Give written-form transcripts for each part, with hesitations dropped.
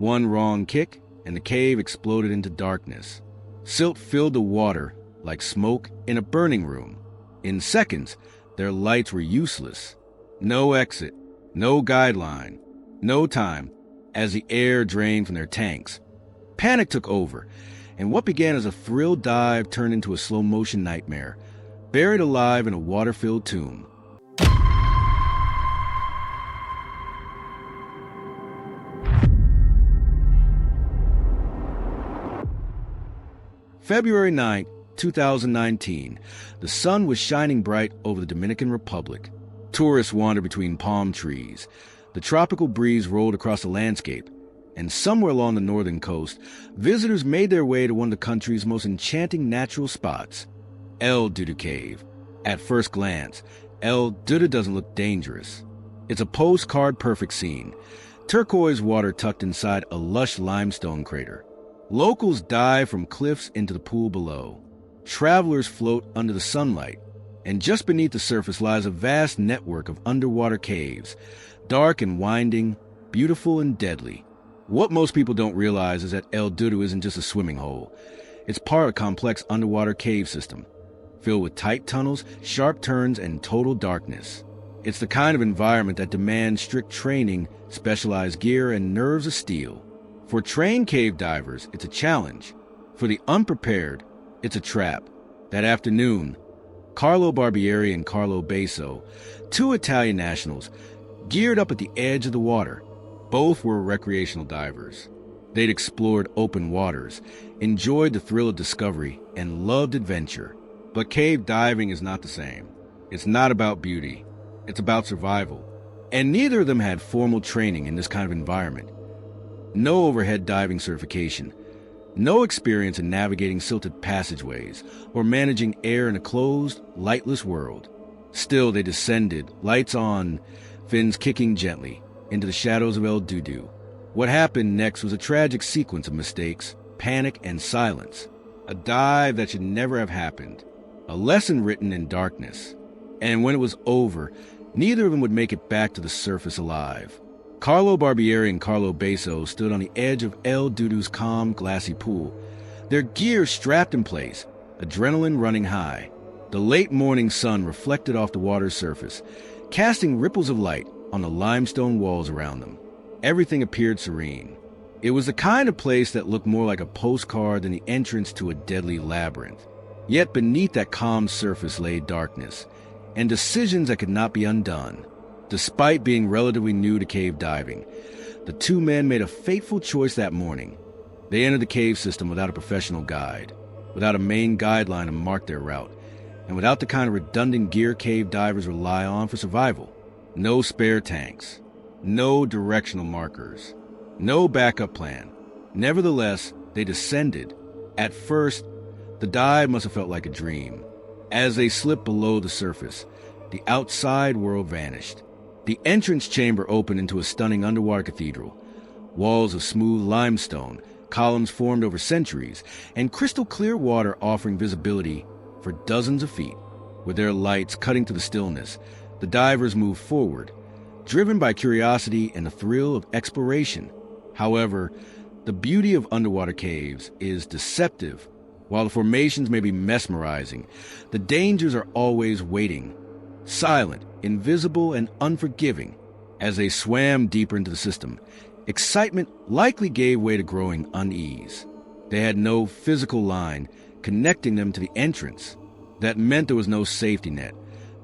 One wrong kick, and the cave exploded into darkness. Silt filled the water like smoke in a burning room. In seconds, their lights were useless. No exit, no guideline, no time, as the air drained from their tanks. Panic took over, and what began as a thrill dive turned into a slow-motion nightmare, buried alive in a water-filled tomb. February 9, 2019, the sun was shining bright over the Dominican Republic. Tourists wandered between palm trees. The tropical breeze rolled across the landscape, and somewhere along the northern coast, visitors made their way to one of the country's most enchanting natural spots, Dudu Cave. At first glance, Dudu doesn't look dangerous. It's a postcard-perfect scene. Turquoise water tucked inside a lush limestone crater. Locals dive from cliffs into the pool below. Travelers float under the sunlight, and just beneath the surface lies a vast network of underwater caves, dark and winding, beautiful and deadly. What most people don't realize is that Dudu isn't just a swimming hole. It's part of a complex underwater cave system, filled with tight tunnels, sharp turns, and total darkness. It's the kind of environment that demands strict training, specialized gear, and nerves of steel. For trained cave divers, it's a challenge. For the unprepared, it's a trap. That afternoon, Carlo Barbieri and Carlo Beso, two Italian nationals, geared up at the edge of the water. Both were recreational divers. They'd explored open waters, enjoyed the thrill of discovery, and loved adventure. But cave diving is not the same. It's not about beauty. It's about survival. And neither of them had formal training in this kind of environment. No overhead diving certification. No experience in navigating silted passageways or managing air in a closed, lightless world. Still, they descended, lights on, fins kicking gently, into the shadows of Dudu. What happened next was a tragic sequence of mistakes, panic, and silence. A dive that should never have happened. A lesson written in darkness. And when it was over, neither of them would make it back to the surface alive. Carlo Barbieri and Carlo Beso stood on the edge of Dudu's calm, glassy pool, their gear strapped in place, adrenaline running high. The late morning sun reflected off the water's surface, casting ripples of light on the limestone walls around them. Everything appeared serene. It was the kind of place that looked more like a postcard than the entrance to a deadly labyrinth. Yet beneath that calm surface lay darkness, and decisions that could not be undone. Despite being relatively new to cave diving, the two men made a fateful choice that morning. They entered the cave system without a professional guide, without a main guideline to mark their route, and without the kind of redundant gear cave divers rely on for survival. No spare tanks, no directional markers, no backup plan. Nevertheless, they descended. At first, the dive must have felt like a dream. As they slipped below the surface, the outside world vanished. The entrance chamber opened into a stunning underwater cathedral. Walls of smooth limestone, columns formed over centuries, and crystal clear water offering visibility for dozens of feet. With their lights cutting through the stillness, the divers moved forward, driven by curiosity and the thrill of exploration. However, the beauty of underwater caves is deceptive. While the formations may be mesmerizing, the dangers are always waiting. Silent, invisible, and unforgiving. As they swam deeper into the system, excitement likely gave way to growing unease. They had no physical line connecting them to the entrance. That meant there was no safety net,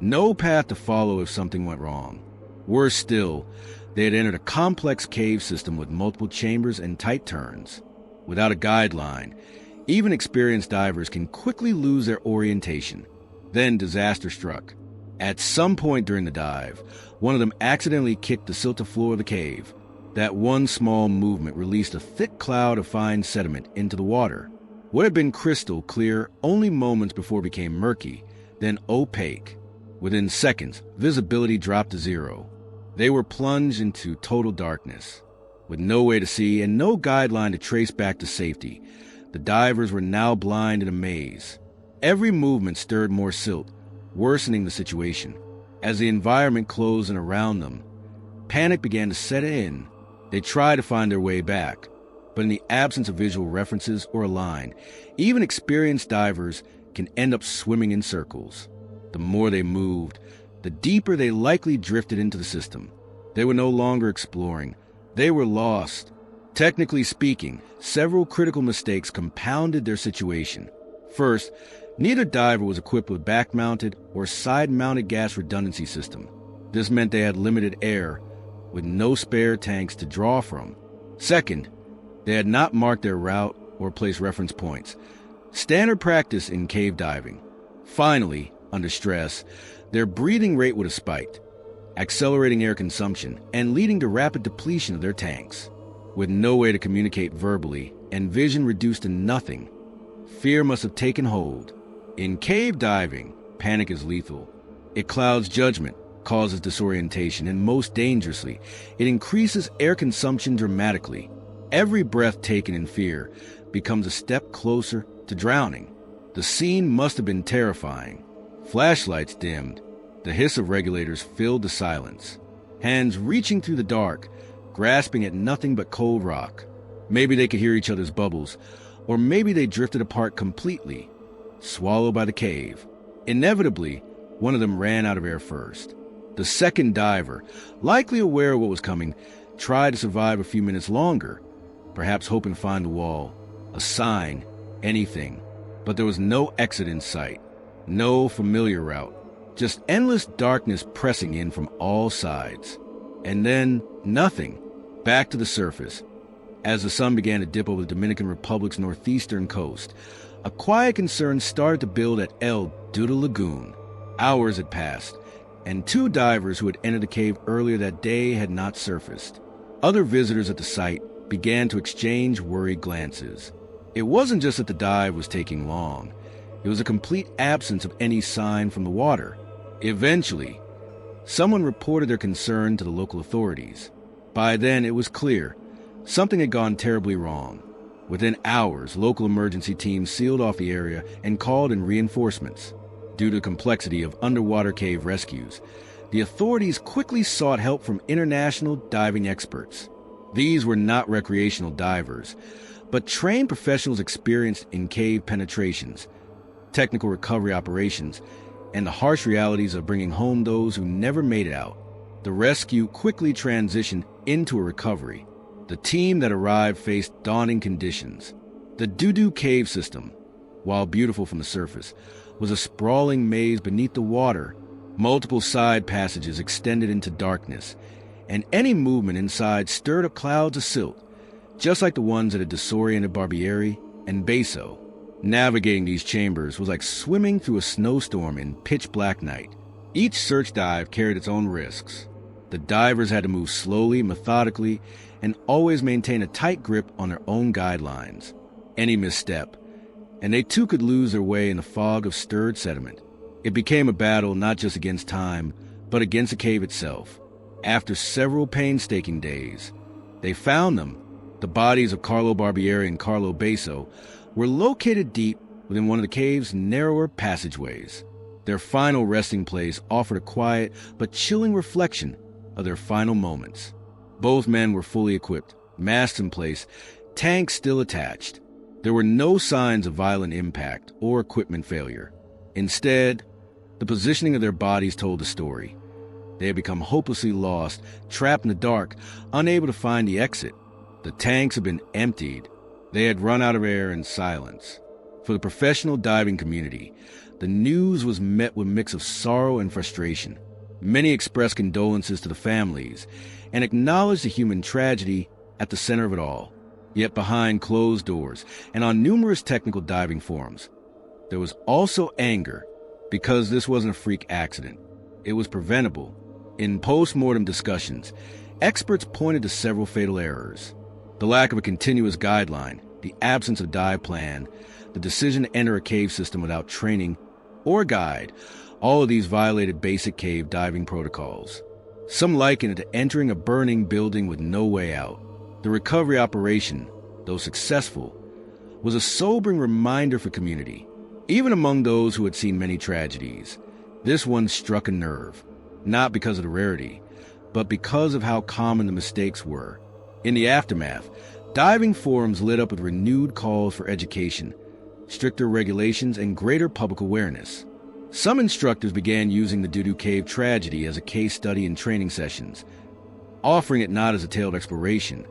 no path to follow if something went wrong. Worse still, they had entered a complex cave system with multiple chambers and tight turns. Without a guideline, even experienced divers can quickly lose their orientation. Then disaster struck. At some point during the dive, one of them accidentally kicked the silted floor of the cave. That one small movement released a thick cloud of fine sediment into the water. What had been crystal clear only moments before became murky, then opaque. Within seconds, visibility dropped to zero. They were plunged into total darkness. With no way to see and no guideline to trace back to safety, the divers were now blind in a maze. Every movement stirred more silt, worsening the situation. As the environment closed in around them, panic began to set in. They try to find their way back, but in the absence of visual references or a line, even experienced divers can end up swimming in circles. The more they moved, the deeper they likely drifted into the system. They were no longer exploring. They were lost. Technically speaking, several critical mistakes compounded their situation. First, neither diver was equipped with back-mounted or side-mounted gas redundancy system. This meant they had limited air, with no spare tanks to draw from. Second, they had not marked their route or placed reference points, standard practice in cave diving. Finally, under stress, their breathing rate would have spiked, accelerating air consumption and leading to rapid depletion of their tanks. With no way to communicate verbally and vision reduced to nothing, fear must have taken hold. In cave diving, panic is lethal. It clouds judgment, causes disorientation, and most dangerously, it increases air consumption dramatically. Every breath taken in fear becomes a step closer to drowning. The scene must have been terrifying. Flashlights dimmed. The hiss of regulators filled the silence. Hands reaching through the dark, grasping at nothing but cold rock. Maybe they could hear each other's bubbles, or maybe they drifted apart completely, swallowed by the cave. Inevitably, one of them ran out of air first. The second diver, likely aware of what was coming, tried to survive a few minutes longer, perhaps hoping to find a wall, a sign, anything. But there was no exit in sight, no familiar route, just endless darkness pressing in from all sides. And then, nothing. Back to the surface. As the sun began to dip over the Dominican Republic's northeastern coast, a quiet concern started to build at Dudu Lagoon. Hours had passed, and two divers who had entered the cave earlier that day had not surfaced. Other visitors at the site began to exchange worried glances. It wasn't just that the dive was taking long. It was a complete absence of any sign from the water. Eventually, someone reported their concern to the local authorities. By then, it was clear something had gone terribly wrong. Within hours, local emergency teams sealed off the area and called in reinforcements. Due to the complexity of underwater cave rescues, the authorities quickly sought help from international diving experts. These were not recreational divers, but trained professionals experienced in cave penetrations, technical recovery operations, and the harsh realities of bringing home those who never made it out. The rescue quickly transitioned into a recovery. The team that arrived faced daunting conditions. The Dudu Cave system, while beautiful from the surface, was a sprawling maze beneath the water. Multiple side passages extended into darkness, and any movement inside stirred up clouds of silt, just like the ones that had disoriented Barbieri and Beso. Navigating these chambers was like swimming through a snowstorm in pitch-black night. Each search dive carried its own risks. The divers had to move slowly, methodically, and always maintain a tight grip on their own guidelines. Any misstep, and they too could lose their way in the fog of stirred sediment. It became a battle not just against time, but against the cave itself. After several painstaking days, they found them. The bodies of Carlo Barbieri and Carlo Beso were located deep within one of the cave's narrower passageways. Their final resting place offered a quiet but chilling reflection of their final moments. Both men were fully equipped, masks in place, tanks still attached. There were no signs of violent impact or equipment failure. Instead, the positioning of their bodies told the story. They had become hopelessly lost, trapped in the dark, unable to find the exit. The tanks had been emptied. They had run out of air and silence. For the professional diving community, the news was met with a mix of sorrow and frustration. Many expressed condolences to the families and acknowledged the human tragedy at the center of it all. Yet behind closed doors and on numerous technical diving forums, there was also anger because this wasn't a freak accident. It was preventable. In post-mortem discussions, experts pointed to several fatal errors. The lack of a continuous guideline, the absence of a dive plan, the decision to enter a cave system without training or guide, all of these violated basic cave diving protocols. Some liken it to entering a burning building with no way out. The recovery operation, though successful, was a sobering reminder for community. Even among those who had seen many tragedies, this one struck a nerve, not because of the rarity, but because of how common the mistakes were. In the aftermath, diving forums lit up with renewed calls for education, stricter regulations, and greater public awareness. Some instructors began using the Dudu Cave tragedy as a case study in training sessions, offering it not as a tale of exploration,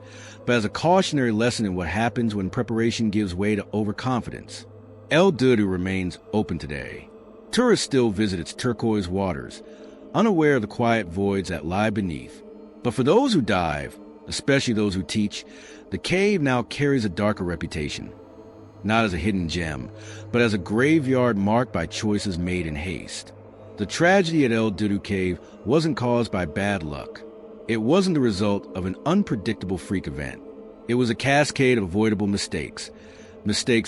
but as a cautionary lesson in what happens when preparation gives way to overconfidence. El Dudu remains open today. Tourists still visit its turquoise waters, unaware of the quiet voids that lie beneath. But for those who dive, especially those who teach, the cave now carries a darker reputation. Not as a hidden gem, but as a graveyard marked by choices made in haste. The tragedy at El Dudu Cave wasn't caused by bad luck. It wasn't the result of an unpredictable freak event. It was a cascade of avoidable mistakes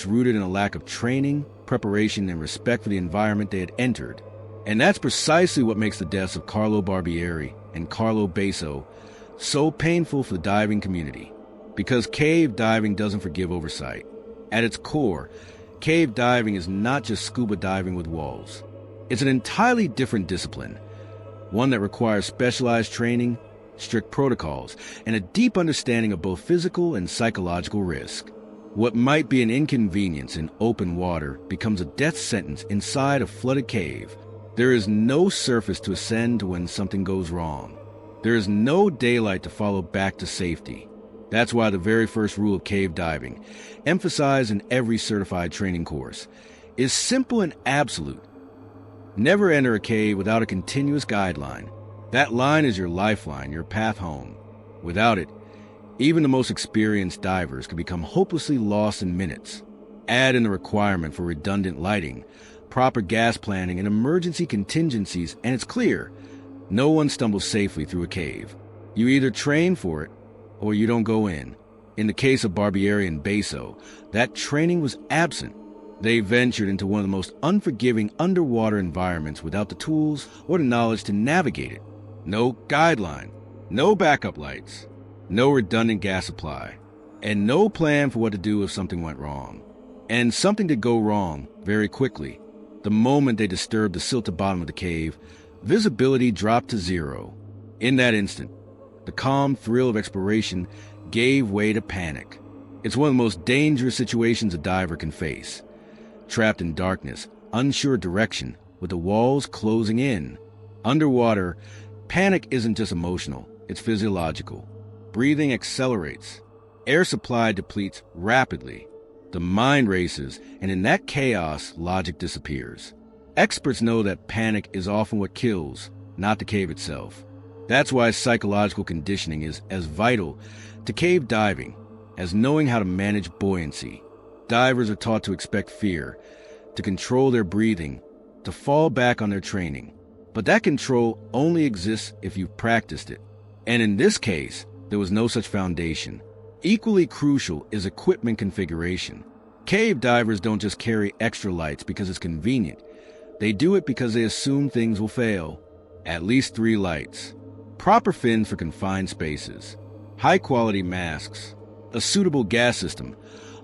rooted in a lack of training, preparation, and respect for the environment they had entered. And that's precisely what makes the deaths of Carlo Barbieri and Carlo Beso so painful for the diving community. Because cave diving doesn't forgive oversight. At its core, cave diving is not just scuba diving with walls. It's an entirely different discipline, one that requires specialized training, strict protocols, and a deep understanding of both physical and psychological risk. What might be an inconvenience in open water becomes a death sentence inside a flooded cave. There is no surface to ascend to when something goes wrong. There is no daylight to follow back to safety. That's why the very first rule of cave diving, emphasized in every certified training course, is simple and absolute. Never enter a cave without a continuous guideline. That line is your lifeline, your path home. Without it, even the most experienced divers could become hopelessly lost in minutes. Add in the requirement for redundant lighting, proper gas planning, and emergency contingencies, and it's clear, no one stumbles safely through a cave. You either train for it, or you don't go in. In the case of Barbieri and Beso, that training was absent. They ventured into one of the most unforgiving underwater environments without the tools or the knowledge to navigate it. No guideline, no backup lights, no redundant gas supply, and no plan for what to do if something went wrong. And something did go wrong very quickly. The moment they disturbed the silted bottom of the cave, visibility dropped to zero. In that instant, the calm thrill of exploration gave way to panic. It's one of the most dangerous situations a diver can face. Trapped in darkness, unsure of direction, with the walls closing in. Underwater, panic isn't just emotional, it's physiological. Breathing accelerates. Air supply depletes rapidly. The mind races, and in that chaos, logic disappears. Experts know that panic is often what kills, not the cave itself. That's why psychological conditioning is as vital to cave diving as knowing how to manage buoyancy. Divers are taught to expect fear, to control their breathing, to fall back on their training. But that control only exists if you've practiced it. And in this case, there was no such foundation. Equally crucial is equipment configuration. Cave divers don't just carry extra lights because it's convenient. They do it because they assume things will fail. At least 3 lights. Proper fins for confined spaces. High-quality masks. A suitable gas system,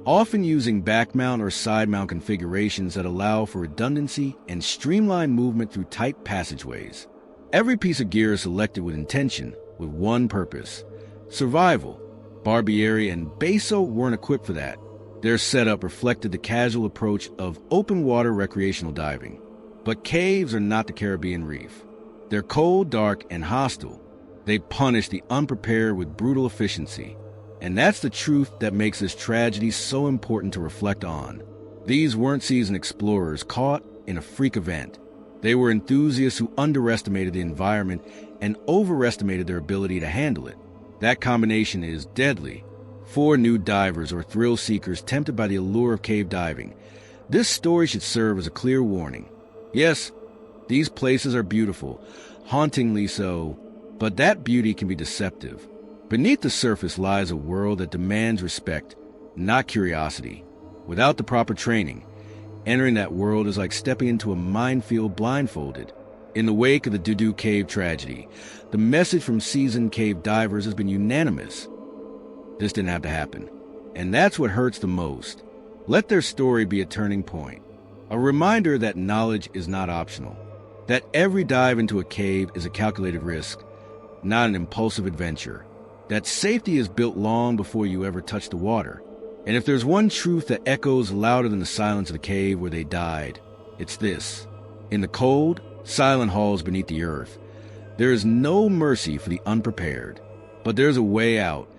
often using back-mount or side-mount configurations that allow for redundancy and streamlined movement through tight passageways. Every piece of gear is selected with intention, with one purpose: survival. Barbieri and Beso weren't equipped for that. Their setup reflected the casual approach of open-water recreational diving. But caves are not the Caribbean reef. They're cold, dark, and hostile. They punish the unprepared with brutal efficiency. And that's the truth that makes this tragedy so important to reflect on. These weren't seasoned explorers caught in a freak event. They were enthusiasts who underestimated the environment and overestimated their ability to handle it. That combination is deadly. For new divers or thrill seekers tempted by the allure of cave diving, this story should serve as a clear warning. Yes, these places are beautiful, hauntingly so, but that beauty can be deceptive. Beneath the surface lies a world that demands respect, not curiosity. Without the proper training, entering that world is like stepping into a minefield blindfolded. In the wake of the Dudu Cave tragedy, the message from seasoned cave divers has been unanimous. This didn't have to happen. And that's what hurts the most. Let their story be a turning point. A reminder that knowledge is not optional. That every dive into a cave is a calculated risk, not an impulsive adventure. that safety is built long before you ever touch the water. And if there's one truth that echoes louder than the silence of the cave where they died, it's this. In the cold, silent halls beneath the earth, there is no mercy for the unprepared, but there's a way out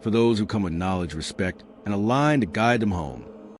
for those who come with knowledge, respect, and a line to guide them home.